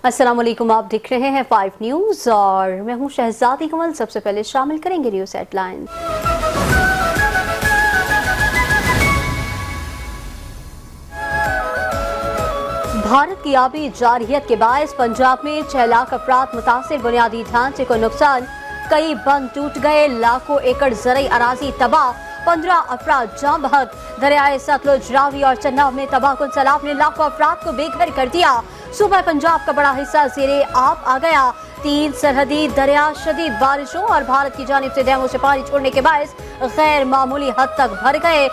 अस्सलाम वालेकुम, आप देख रहे हैं 5 न्यूज़ और मैं हूं शहजादी कमल। सबसे पहले शामिल करेंगे न्यूज़ हेडलाइंस। भारत की आबी जारहियत के बायस पंजाब में 6 लाख अफराद मुतासिर, बुनियादी ढांचे को नुकसान, कई बंद टूट गए, लाखों एकड़ ज़रई अराजी तबाह, 15 अफराद जाँ बहक। दरियाए सतलुज, रावी और चन्नाब में तबाहकुन सैलाब ने लाखों अफराद को बेघर कर दिया। सूबा पंजाब का बड़ा हिस्सा ज़ेरे आब आ गया। 3 सरहदी दरिया शदीद बारिशों और भारत की जानिब से डैमों से पानी छोड़ने के बायस गैर मामूली हद तक भर गए।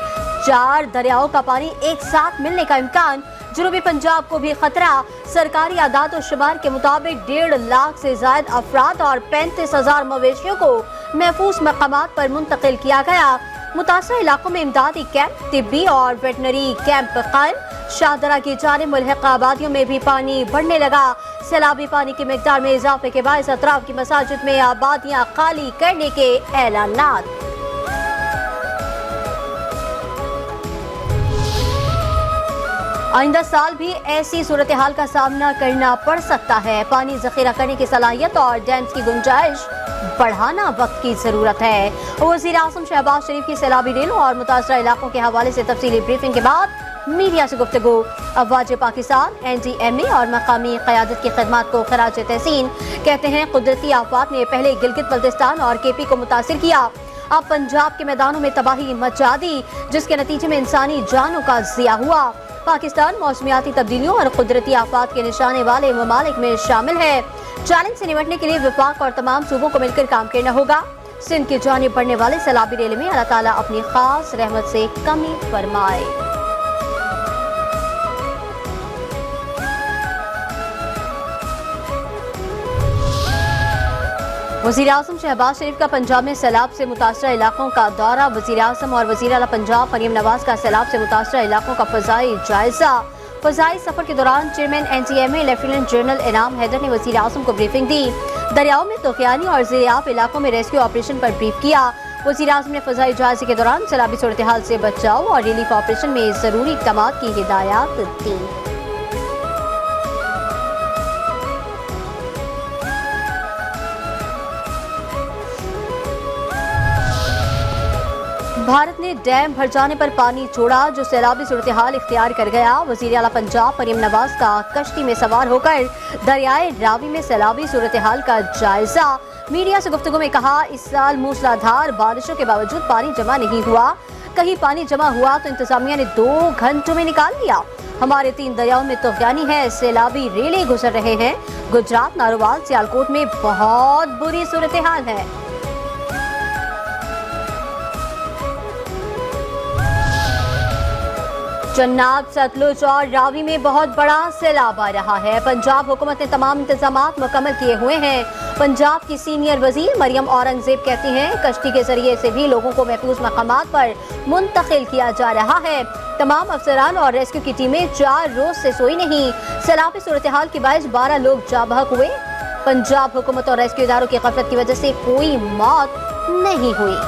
4 दरियाओं का पानी एक साथ मिलने का इम्कान। जनूबी पंजाब को भी खतरा। सरकारी आदाद शुमार के मुताबिक 1.5 लाख से ज्यादा अफराद और 35,000 मवेशियों को महफूज मकामात पर मुंतकिल किया गया। मुतासर इलाकों में इमदादी कैंप, तिब्बी और वेटनरी कैंप कायम। शाहदरा की जानिब मुल्हिका आबादियों में भी पानी बढ़ने लगा। सैलाबी पानी की मिकदार में इजाफे के बायस अतराफ की मसाजिद में आबादियां खाली करने के ऐलानात। आइंदा साल भी ऐसी सूरत हाल का सामना करना पड़ सकता है। पानी जखीरा करने की सलाहियत और डैम्स की गुंजाइश बढ़ाना वक्त की जरूरत है। वज़ीर आज़म शहबाज शरीफ की सैलाबी रेलों और मुतासरा इलाकों के हवाले से तफसीली ब्रीफिंग के बाद मीडिया से गुफ्तगू। अफवाज पाकिस्तान, NDMA और मकामी क़यादत की खदमात को खराज तहसीन। कहते हैं कुदरती आफात ने पहले गिलगित बल्तिस्तान और KP को मुतासिर किया, अब पंजाब के मैदानों में तबाही मचा दी, जिसके नतीजे में इंसानी जानों का ज़िया हुआ। पाकिस्तान मौसमियाती तब्दीलियों और कुदरती आफात के निशाने वाले ममालिक में शामिल है। चैलेंज से निपटने के लिए विफाक और तमाम सूबों को मिलकर काम करना होगा। सिंध की जानिब बढ़ने वाले सैलाबी रेले में अल्लाह ताला अपनी खास रहमत से कमी फरमाए। वज़ीर आज़म शहबाज शरीफ का पंजाब में सैलाब से मुतासरा इलाकों का दौरा। वज़ीर आज़म और वज़ीर आला पंजाब मरियम नवाज का सैलाब से मुतासरा इलाकों का फ़ज़ाई जायजा। फ़ज़ाई सफ़र के दौरान चेयरमैन NDMA लेफ्टिनेंट जनरल इनाम हैदर ने वज़ीर आज़म को ब्रीफिंग दी। दरियाओं में तूफ़ानी और ज़ेरे-आब इलाकों में रेस्क्यू ऑपरेशन पर ब्रीफ किया। वज़ीर आज़म ने फ़ज़ाई जायजे के दौरान सैलाबी सूरत हाल से बचाव और रिलीफ ऑपरेशन में ज़रूरी इक़दामात की हिदायत दी। भारत ने डैम भर जाने पर पानी छोड़ा, जो सैलाबी सूरत हाल इख्तियार कर गया। वज़ीर आला पंजाब मरियम नवाज का कश्ती में सवार होकर दरियाए रावी में सैलाबी सूरत हाल का जायजा। मीडिया से गुफ्तगू में कहा, इस साल मूसलाधार बारिशों के बावजूद पानी जमा नहीं हुआ। कहीं पानी जमा हुआ तो इंतजामिया ने 2 घंटों में निकाल लिया। हमारे 3 दरियाओं में तूफ़ानी है, सैलाबी रेले गुजर रहे हैं। गुजरात, नारोवाल, सियालकोट में बहुत बुरी सूरत हाल है। चन्नाब, सतलुज और रावी में बहुत बड़ा सैलाब आ रहा है। पंजाब हुकूमत ने तमाम इंतजामात मुकम्मल किए हुए हैं। पंजाब की सीनियर वजीर मरियम औरंगजेब कहती हैं, कश्ती के जरिए से भी लोगों को महफूज मकामात पर मुंतकिल किया जा रहा है। तमाम अफसरान और रेस्क्यू की टीमें 4 रोज से सोई नहीं। सैलाबी सूरत हाल के बायस 12 लोग जाँ बहक हुए। पंजाब हुकूमत और रेस्क्यू इदारों की गफलत की वजह से कोई मौत नहीं हुई।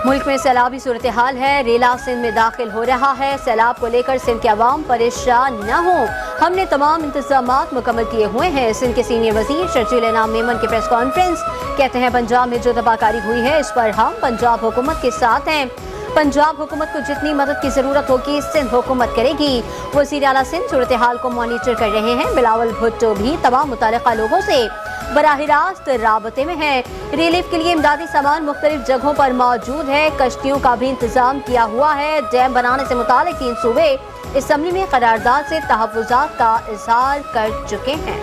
मुल्क में सैलाबी सूरत हाल है। रेला सिंध में दाखिल हो रहा है। सैलाब को लेकर सिंध के अवाम परेशान न हो, हमने तमाम इंतजामात मुकम्मल किए हुए हैं। सिंध के सीनियर वजीर शर्जील इनाम मेमन की प्रेस कॉन्फ्रेंस। कहते हैं, पंजाब में जो तबाहकारी हुई है इस पर हम पंजाब हुकूमत के साथ हैं। पंजाब हुकूमत को जितनी मदद की जरूरत होगी सिंध हुकूमत करेगी। वज़ीर आला सिंध सूरत हाल को मॉनिटर कर रहे हैं। बिलावल भुट्टो भी तमाम मुताल्लिका लोगों से बराह रास्त राबते में है। रिलीफ के लिए इमदादी सामान मुख्तलिफ जगहों पर मौजूद है। कश्तियों का भी इंतजाम किया हुआ है। डैम बनाने से मुताल्लिक 3 सूबे इसम्बली में करारदाद से तहफ़्फ़ुज़ात का इज़हार कर चुके हैं।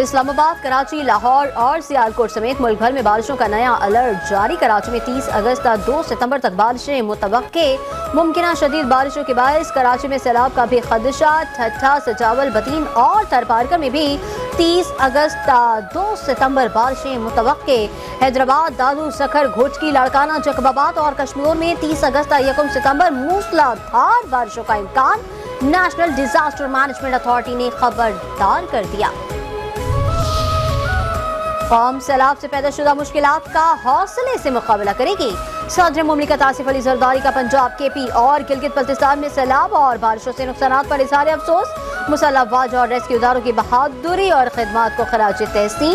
इस्लामाबाद, कराची, लाहौर और सियालकोट समेत मुल्क भर में बारिशों का नया अलर्ट जारी। कराची में 30 अगस्त तक 2 सितंबर तक बारिशें मुतवक्के। मुमकिन शदीद बारिशों के बायस कराची में सैलाब का भी खदशा। ठट्ठा, सजावल, बतीन और थरपारकर में भी 30 अगस्त 2 सितंबर बारिशें मुतवक्के। हैदराबाद, दादू, सखर, घोटकी, लाड़काना, जकबाबाद और कश्मीर में 30 अगस्त 1 सितंबर मूसलाधार बारिशों का इम्कान। नेशनल डिजास्टर मैनेजमेंट अथॉरिटी ने खबरदार कर दिया। कौम सैलाब से पैदा शुदा मुश्किलात का हौसले से मुकाबला करेगी। सदर मुमलिकत आसिफ अली जरदारी का पंजाब, केपी और गिलगित बल्तिस्तान में सैलाब और बारिशों से नुकसान पर इजहार अफसोस। मुसल्लह अफवाज और रेस्क्यू इदारों की बहादुरी और खिदमत को खराज तहसीन।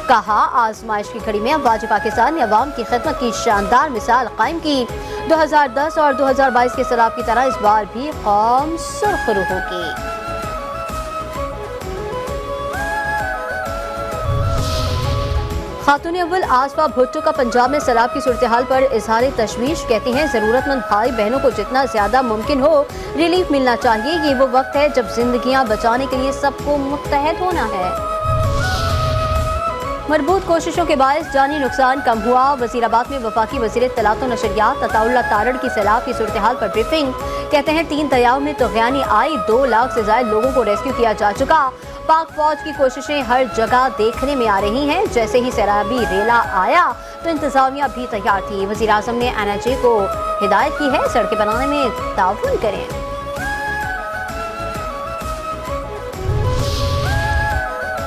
कहा, आजमाइश की घड़ी में अफवाज पाकिस्तान ने अवाम की खिदमत की शानदार मिसाल कायम की। 2010 और 2022 के सैलाब की तरह इस बार भी कौम सुरखरू होगी। खातून अव्वल आसफा भुट्टो का पंजाब में सैलाब की सूरत हाल पर इजहार तशवीश। कहती हैं, जरूरतमंद भाई बहनों को जितना ज्यादा मुमकिन हो रिलीफ मिलना चाहिए। ये वो वक्त है जब जिंदगियां बचाने के लिए सबको मुत्तहद होना है। मजबूत कोशिशों के बायस जानी नुकसान कम हुआ। वजीराबाद में वफाकी वजीर इत्तलात व नशरियात अताउल्लाह तारड़ की सैलाब की सूरत हाल पर ब्रीफिंग। कहते हैं, 3 दरियाओं में तूफ़ानी आई, 2 लाख से ज्यादा लोगों को रेस्क्यू किया जा चुका। पाक फौज की कोशिशें हर जगह देखने में आ रही हैं। जैसे ही सैलाबी रेला आया तो इंतजामिया भी तैयार थी। वज़ीर आज़म ने NHA को हिदायत की है, सड़कें बनाने में ताउन करें।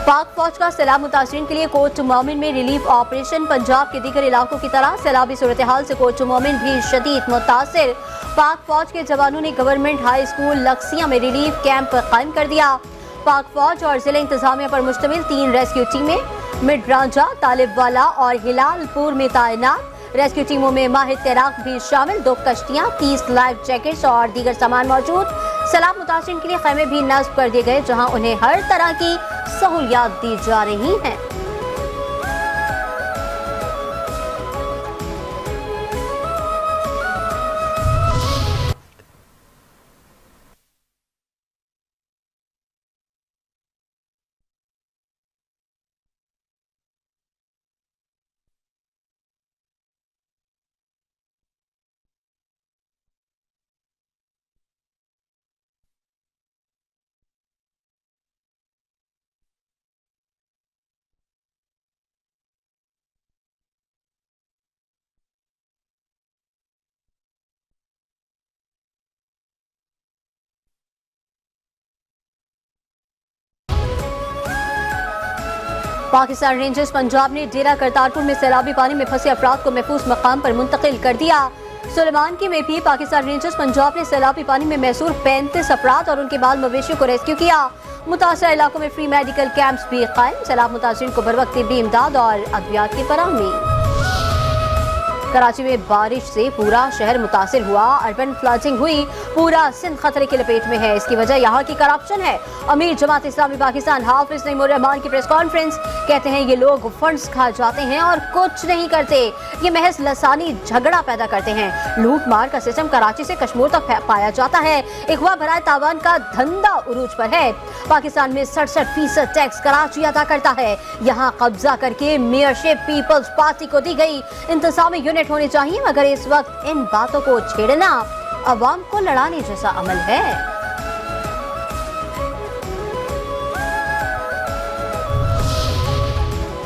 पाक फौज का सैलाब मुतासरीन के लिए कोट मोमिन में रिलीफ ऑपरेशन। पंजाब के दीगर इलाकों की तरह सैलाबी सूरत हाल से कोट मोमिन भी शदीद मुतासिर। पाक फौज के जवानों ने गवर्नमेंट हाई स्कूल लक्सिया में रिलीफ कैंप कायम कर दिया। पाक फौज और जिला इंतजामिया पर मुश्तमिल 3 रेस्क्यू टीमें मिडरांजा, तालिबवाला और हिलालपुर में तैनात। रेस्क्यू टीमों में माहिर तैराक भी शामिल। 2 कश्तियां, 30 लाइफ जैकेट्स और दीगर सामान मौजूद। सैलाब मुतासरीन के लिए खैमे भी नस्ब कर दिए गए, जहां उन्हें हर तरह की सहूलियात दी जा रही हैं। पाकिस्तान रेंजर्स पंजाब ने डेरा करतारपुर में सैलाबी पानी में फंसे अफराद को महफूज मकाम पर मुंतकिल कर दिया। सुलेमानकी में भी पाकिस्तान रेंजर्स पंजाब ने सैलाबी पानी में महसूर 35 अफराद और उनके बाल मवेशियों को रेस्क्यू किया। मुतासर इलाकों में फ्री मेडिकल कैंप्स भी कायम। सैलाब मुतासरीन को बर वक्त तिब्बी इमदाद और अद्वियात की फराहमी। कराची में बारिश से पूरा शहर मुतासिर हुआ। अर्बन फ्लडिंग हुई, पूरा सिंध खतरे की लपेट में है। इसकी वजह यहाँ की करप्शन है। अमीर जमात इस्लामी पाकिस्तान हाफिज नईमुर रहमान की प्रेस कॉन्फ्रेंस। कहते हैं, ये लोग फंड्स खा जाते हैं और कुछ नहीं करते। ये महज लसानी झगड़ा पैदा करते हैं। लूट मार का सिस्टम कराची से कश्मीर तक पाया जाता है। इख्वा भराए तावान का धंधा उरूज पर है। पाकिस्तान में 67% टैक्स कराची अदा करता है। यहाँ कब्जा करके मेयरशिप पीपल्स पार्टी को दी गई। इंतजामी यूनिट होने चाहिए, मगर इस वक्त इन बातों को छेड़ना अवाम को लड़ाने जैसा अमल है।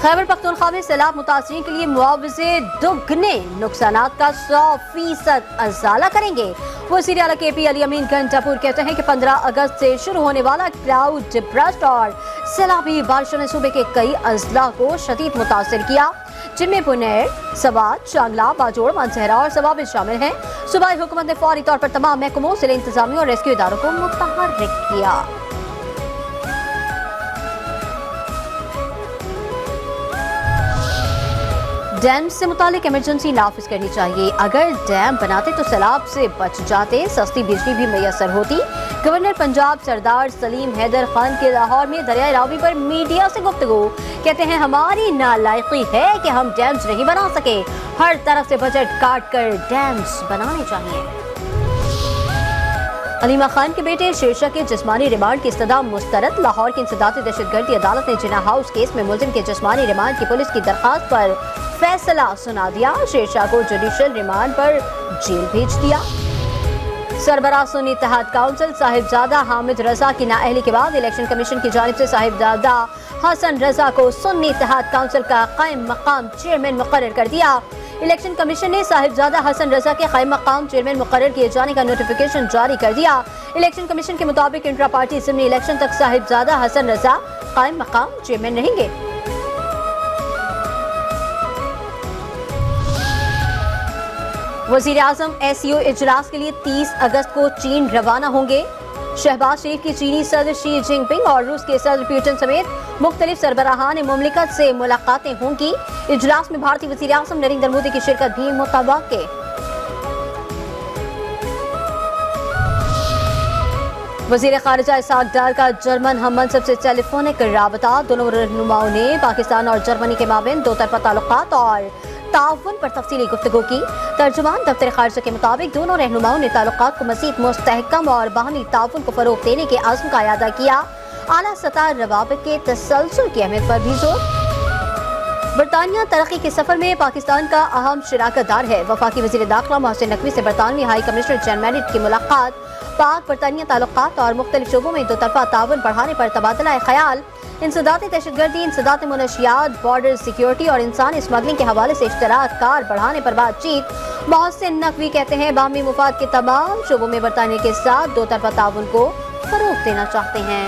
खैबर पख्तूनख्वा में सैलाब मुतासरीन के लिए मुआवजे दुगने, नुकसानात का 100% अजाला करेंगे। वज़ीर आला KP अली अमीन घंटापुर कहते हैं कि 15 अगस्त से शुरू होने वाला क्लाउड बर्स्ट और सैलाबी बारिशों ने सूबे के कई अजला को शदीद मुतासिर किया, जिनमें पुनेर, सवात, शांगला, बाजोड़, मानसहरा और सवाबिल शामिल हैं। सूबाई हुकूमत ने फौरी तौर पर तमाम महकमों, जिले इंतजामिया और रेस्क्यू इदारों को मुतहर्रिक किया। डैम से मुतालिक इमरजेंसी नाफिज करनी चाहिए। अगर डैम बनाते तो सैलाब से बच जाते, सस्ती बिजली भी मैसर होती। गवर्नर पंजाब सरदार सलीम हैदर खान के लाहौर में दरियाए रावी पर मीडिया से गुफ्तगू। कहते हैं, हमारी नालायकी है कि हम डैम्स नहीं बना सके। हर तरफ से बजट काट कर डैम्स बनाने चाहिए। अलीमा खान के बेटे शेरशाह के जिस्मानी रिमांड की इस्तदा मुस्तरद। लाहौर की इंसदादी दहशतगर्दी अदालत ने जिन्ना हाउस केस में मुलजिम के जिस्मानी रिमांड की पुलिस की दरखास्त पर फैसला सुना दिया। शेरशाह को जुडिशल रिमांड पर जेल भेज दिया। सरबराह सुन्नी इत्तेहाद काउंसिल साहिबजादा हामिद रजा की नाअहली के बाद इलेक्शन कमीशन की जानिब से साहिबजादा हसन रजा को सुन्नी इत्तेहाद काउंसिल का कायम मकाम चेयरमैन मुकर्रर कर दिया। इलेक्शन कमीशन ने साहिबजादा हसन रजा के कायम मकाम चेयरमैन मुकर्रर किए जाने का नोटिफिकेशन जारी कर दिया। इलेक्शन कमीशन के मुताबिक इंट्रा पार्टी असेंबली इलेक्शन तक साहिबजादा हसन रजा कायम मकाम चेयरमैन रहेंगे। वजीर आजम SCO इजलास के लिए 30 अगस्त को चीन रवाना होंगे। शहबाज शरीफ की चीनी सदर शी जिनपिंग और रूस के सदर पुतिन समेत मुख्तलिफ सरबराहान मुमलिकत से मुलाकातें होंगी। इजलास में भारतीय वजीर आजम नरेंद्र मोदी की शिरकत भी मुतवक्के। वजीर खारिजा इसाक डार का जर्मन हम मनसब से टेलीफोनिक राबता। दोनों रहनुमाओं ने पाकिस्तान और जर्मनी के माबेन दो तरफा ताल्लुकात और ताउन पर तफसीली गुफ्तगू की। तर्जुमान दफ्तर खारिजा के मुताबिक दोनों रहनुमाओं ने ताल्लुकात को मज़ीद मुस्तहकम और बाहमी ताउन को फरोग देने के आज़म का इयादा किया। आला सतह रवाबित के तसलसल की अहमियत पर भी जोर। बरतानिया तरक्की के सफर में पाकिस्तान का अहम शराकतदार है। वफाकी वज़ीर दाखिला मोहसिन नकवी से बरतानवी हाई कमिश्नर जैन मैरिट की मुलाकात। पाक बरतानिया ताल्लुकात और मुख्तलिफ शोबों में दो तरफा ताउन बढ़ाने पर तबादला ख्याल। इंसदात दहशतगर्दी, इंसदात मुनशियात, बॉर्डर सिक्योरिटी और इंसानी स्मगलिंग के हवाले से इश्तराक कार बढ़ाने पर बातचीत। मोहसिन नकवी कहते हैं बाहमी मुफाद के तमाम शोबों में बरतानिया के साथ दो तरफा ताउन को फरोग देना चाहते हैं।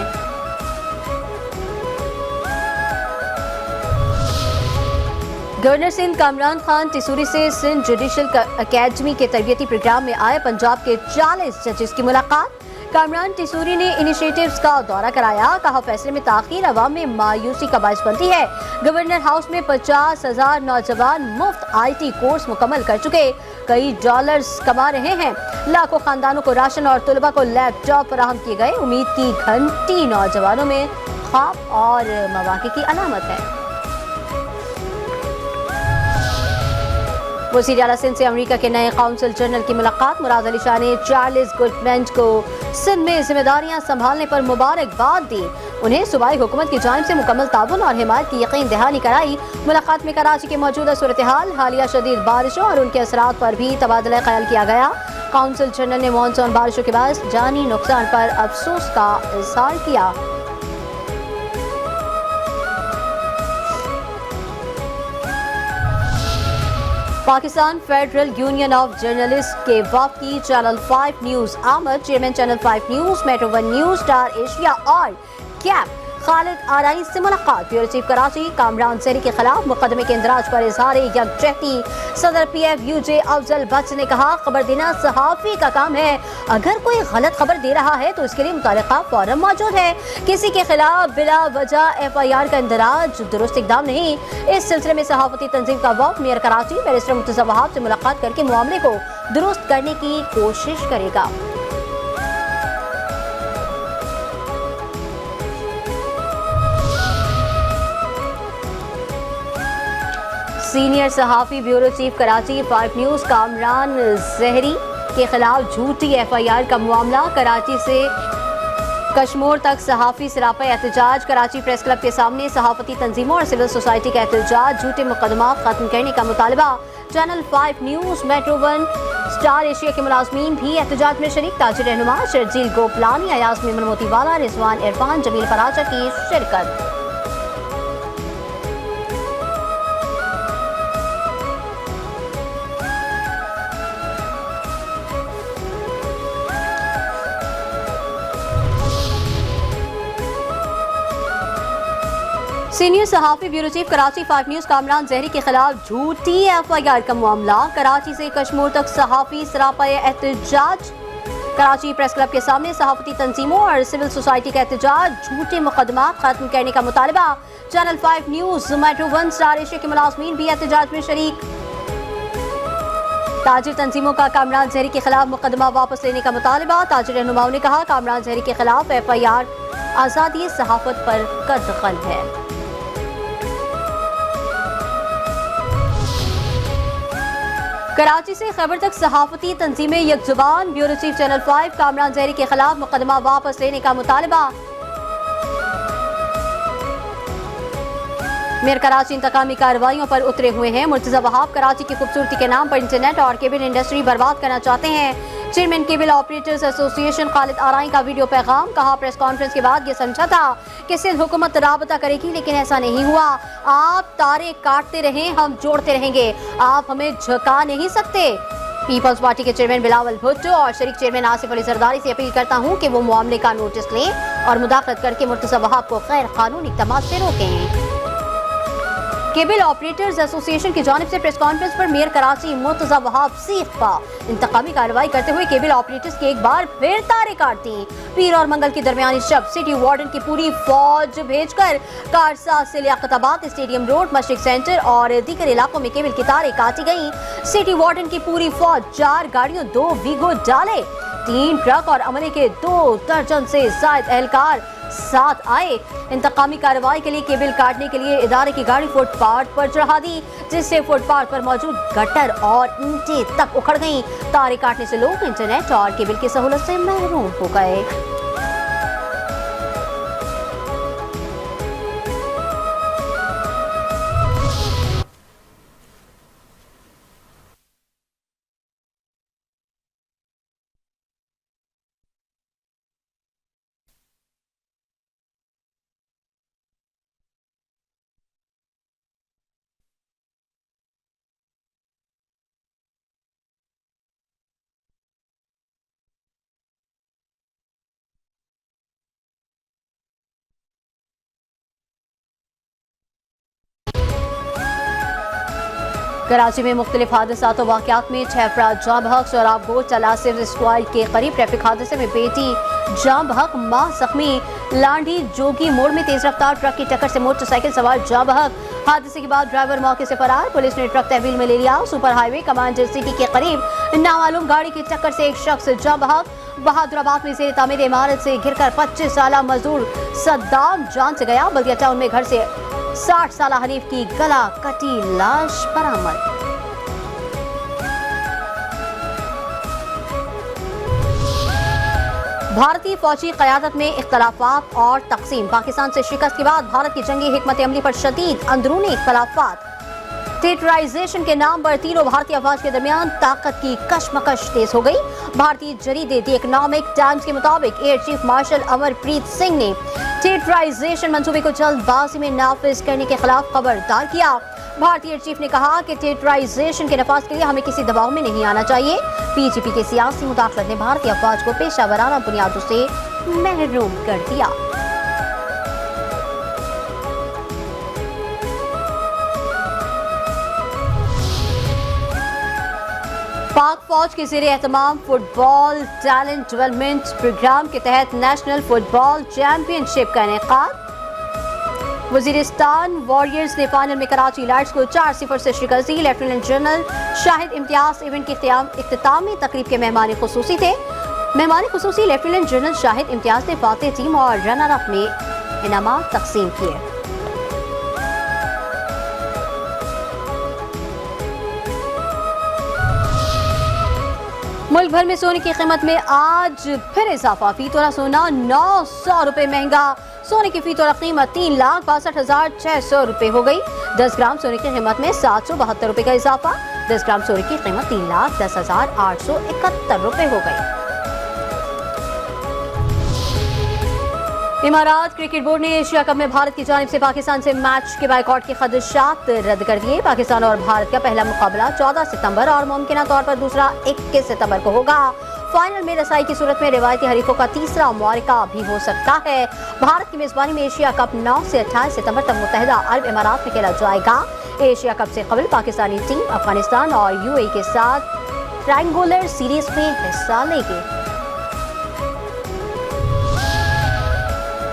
गवर्नर सिंध कामरान खान टिसूरी से सिंध जुडिशल अकेडमी के तरबियती प्रोग्राम में आए पंजाब के 40 जजेस की मुलाकात। कामरान टिसूरी ने इनिशिएटिव्स का दौरा कराया। कहा फैसले में ताखीर अवाम में मायूसी का बाइस बनती है। गवर्नर हाउस में 50,000 नौजवान मुफ्त IT कोर्स मुकम्मल कर चुके कई डॉलर्स कमा रहे हैं। लाखों खानदानों को राशन और तुलबा को लैपटॉप फराहम किए गए। उम्मीद की घंटी नौजवानों में ख्वाब और मौके की अलामत है। वज़ीर आला सिंध से अमेरिका के नए काउंसिल जनरल की मुलाकात। मुराद अली शाह ने चार्ल्स गुडमेंट को सिंध में जिम्मेदारियां संभालने पर मुबारकबाद दी। उन्हें सूबाई हुकूमत की जानिब से मुकम्मल ताउन और हिमायत की यकीन दहानी कराई। मुलाकात में कराची की मौजूदा सूरत हाल, हालिया शदीद बारिशों और उनके असरात पर भी तबादला ख्याल किया गया। काउंसिल जनरल ने मानसून बारिशों के बाद जानी नुकसान पर अफसोस का इजहार किया। Pakistan federal union of journalist के वफ़द की चैनल 5 न्यूज़ आमद। Chairman channel 5 news, metro 1 news, star Asia और कैप खालिद आराई से मुलाकात। ब्यूरो चीफ कराची कामरान जहरी के खिलाफ मुकदमे के इंदराज पर इजहार यकजहती। सदर PFUJ अफजल बख्श ने कहा खबर देना सहाफ़ी का काम है। अगर कोई गलत खबर दे रहा है तो इसके लिए मुतालिका फॉर्म मौजूद है। किसी के खिलाफ बिला वजह FIR का इंदराज दुरुस्त इकदाम नहीं। इस सिलसिले में सहाफती तंजीम का वफ़द मेयर कराची बैरिस्टर मुर्तज़ा वहाब से मुलाकात करके मामले को दुरुस्त करने की कोशिश करेगा। सीनियर सहाफ़ी bureau chief Karachi 5 news Kamran Zehri के खिलाफ झूठी FIR का मामला। कराची से कश्मीर तक सहाफ़ी सरापा एहतजाज। कराची प्रेस क्लब के सामने सहाफ़ती तंजीमों और सिविल सोसाइटी का एहतजाज। झूठे मुकदमा खत्म करने का मुतालबा। Channel 5 news, metro 1, star Asia के मुलाजमीन भी एहतजाज में शरीक। ताजिर रहनुमा शर्जील गोपलानी, अयाज मेमन मोतीवाला, रिजवान इरफान, जमील फराजा की शिरकत। सीनियर सहाफ़ी bureau chief Karachi 5 news Kamran Zehri के खिलाफ झूठी FIR का मामला। कराची से कश्मीर तक सहाफ़ी सरापा एहतजाज। कराची प्रेस क्लब के सामने सहाफ़ती तंजीमों और सिविल सोसाइटी का एहतजाज। झूठे मुकदमा खत्म करने का मुतालबा। Channel 5 news, metro 1, star Asia के मुलाजमीन भी एहतजाज में शरीक। ताजिर तंजीमों का कामरान जहरी के खिलाफ मुकदमा वापस लेने का मुतालबा। ताजिर रहनुमाओं ने कहा कामरान जहरी के खिलाफ FIR आज़ादी सहाफ़त पर कदखल है। कराची से खैबर तक सहाफ़ती तंजीमें यकजुबान। Bureau chief channel 5 Kamran Zehri के खिलाफ मुकदमा वापस लेने का मुतालबा। मेयर कराची इंतकामी कार्रवाइयों पर उतरे हुए हैं। मुर्तज़ा वहाब कराची की खूबसूरती के नाम पर इंटरनेट और केबल इंडस्ट्री बर्बाद करना चाहते हैं। Chairman cable operators association Khalid Arai का वीडियो पैगाम। कहा प्रेस कॉन्फ्रेंस के बाद ये समझा था कि सिंध हुकूमत राबता करेगी, लेकिन ऐसा नहीं हुआ। आप तारे काटते रहें, हम जोड़ते रहेंगे, आप हमें झुका नहीं सकते। पीपल्स पार्टी के चेयरमैन बिलावल भुट्टो और शरीक चेयरमैन आसिफ अली जरदारी से अपील करता हूं कि वो मामले का नोटिस लें और मुदाखलत करके मुर्तज़ा वहाब को गैर कानूनी इक़दाम से रोकें। केबल ऑपरेटर्स एसोसिएशन की जानिब से प्रेस कॉन्फ्रेंस पर मेयर कराची मुर्तज़ा वहाब सीख पा इंतकामी कार्रवाई करते हुए केबल ऑपरेटर्स की एक बार फिर तारे काट दी। पीर और मंगल की दरमियानी शब सिटी वार्डन की पूरी फौज भेजकर कारसा से लियाकताबाद, स्टेडियम रोड, मशरिक सेंटर और दीगर इलाकों में केबल की तारें काटी गई। सिटी वार्डन की पूरी फौज 4 गाड़ियों, 2 वीगो डाले, 3 ट्रक और अमले के 2 दर्जन से ज्यादा एहलकार साथ आए। इंतकामी कार्रवाई के लिए केबल काटने के लिए इदारे की गाड़ी फुटपाथ पर चढ़ा दी, जिससे फुटपाथ पर मौजूद गटर और ईंटें तक उखड़ गईं। तारे काटने से लोग इंटरनेट और केबल की सहूलत से महरूम हो गए। कराची में मुख्तलिफ हादसात और वाक़यात में 6 अफराद जाँ बहक। शराब गोश तलासिफ स्क्वाड के करीब ट्रैफिक हादसे में बेटी जाँ बहक, मां जख्मी। लांडी जोगी मोड़ में तेज रफ्तार ट्रक की टक्कर से मोटरसाइकिल सवार जाँ बहक। हादसे के बाद ड्राइवर मौके से फरार, पुलिस ने ट्रक तहवील में ले लिया। सुपर हाईवे कमांडर सिटी के करीब नामालूम गाड़ी की टक्कर से एक शख्स जाँ बहक। बहादुराबाद में जेर तामीर इमारत से गिरकर 25 साल मजदूर सद्दाम जान से गया। बल्दिया टाउन में घर से 60 साल हनीफ की गला कटी लाश बरामद। भारतीय फौजी क़यादत में इख्तलाफात और तकसीम। पाकिस्तान से शिकस्त के बाद भारत की जंगी हिकमत अमली पर शदीद अंदरूनी इख्तलाफात। थिएटराइजेशन के नाम पर तीनों भारतीय अफवाज के दरमियान ताकत की कशमकश तेज हो गई। भारतीय जरीदे द इकोनॉमिक टाइम्स के मुताबिक air chief marshal Amarpreet Singh ने थिएटराइजेशन मंसूबे को जल्दबाजी में नाफिज करने के खिलाफ खबरदार किया। भारतीय एयर चीफ ने कहा कि थिएटराइजेशन के नफाज के लिए हमें किसी दबाव में नहीं आना चाहिए। पीजीपी के सियासी मुदाखलत ने भारतीय अफवाज को पेशा वराना बुनियादों से महरूम कर दिया। पाक फौज के ज़ेरे एहतमाम फुटबॉल टैलेंट डेवलपमेंट प्रोग्राम के तहत नेशनल फुटबॉल चैंपियनशिप का इनेकाद। वजीरिस्तान वॉरियर्स ने फाइनल में कराची लाइट्स को 4-0 से शिकस्त दी। Lieutenant general Shahid Imtiaz event की इख्तितामी तकरीब के मेहमान खुसूसी थे। मेहमान खुसूसी लेफ्टिनेंट जनरल शाहिद इम्तियाज ने फातेह टीम और रनर अप में इनामात तकसीम किए। मुल्क भर में सोने की कीमत में आज फिर इजाफा। फी तोला सोना 900 रुपए महंगा। सोने की फी तोला कीमत 3,62,600 रुपए हो गई। 10 ग्राम सोने की कीमत में 772 रुपए का इजाफा। 10 ग्राम सोने की कीमत 3,10,871 रुपए हो गई। इमारात क्रिकेट बोर्ड ने एशिया कप में भारत की जानिब से पाकिस्तान से मैच के बायकॉट के खदशात रद्द कर दिए। पाकिस्तान और भारत का पहला मुकाबला 14 सितंबर और मुमकिन तौर पर दूसरा 21 सितंबर को होगा। फाइनल में रसाई की सूरत में रिवायती हरीफों का तीसरा मुआरिका भी हो सकता है। भारत की मेजबानी में एशिया कप 9 से 28 सितंबर तक मुत्तहिदा अरब इमारात में खेला जाएगा। एशिया कप से कबल पाकिस्तानी टीम अफगानिस्तान और यूएई के साथ ट्रायंगुलर सीरीज में हिस्सा लेगी।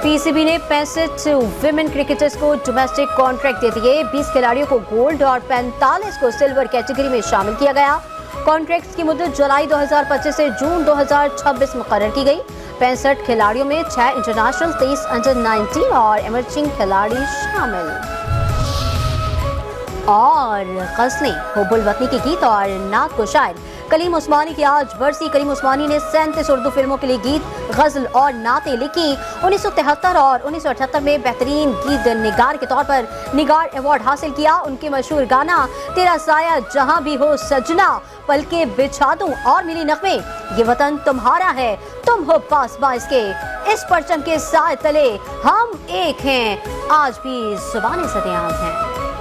पीसीबी ने 65 विमेन क्रिकेटर्स को डोमेस्टिक कॉन्ट्रैक्ट दे दिए। 20 खिलाड़ियों को गोल्ड और 45 को सिल्वर कैटेगरी में शामिल किया गया। कॉन्ट्रैक्ट्स की मुद्दत जुलाई 2025 से जून 2026 मुकर्रर की गई। 65 खिलाड़ियों में 6 इंटरनेशनल, 23 अंडर-19 और इमर्जिंग खिलाड़ी शामिल। और गज़लें, हुब्बुल वतनी के गीत और नात को शायर कलीम उस्मानी की आज बरसी। कलीम उस्मानी ने 37 उर्दू फिल्मों के लिए गीत, गजल और नाते लिखी। 1973 और 1978 में बेहतरीन गीत निगार के तौर पर निगार अवार्ड हासिल किया। उनके मशहूर गाना तेरा साया जहां भी हो सजना, पलके बिछा दूं और मिली नगमे, ये वतन तुम्हारा है, तुम हो पासबां इसके, इस परचम के साए तले हम एक हैं, आज भी जुबाने सदेआम हैं।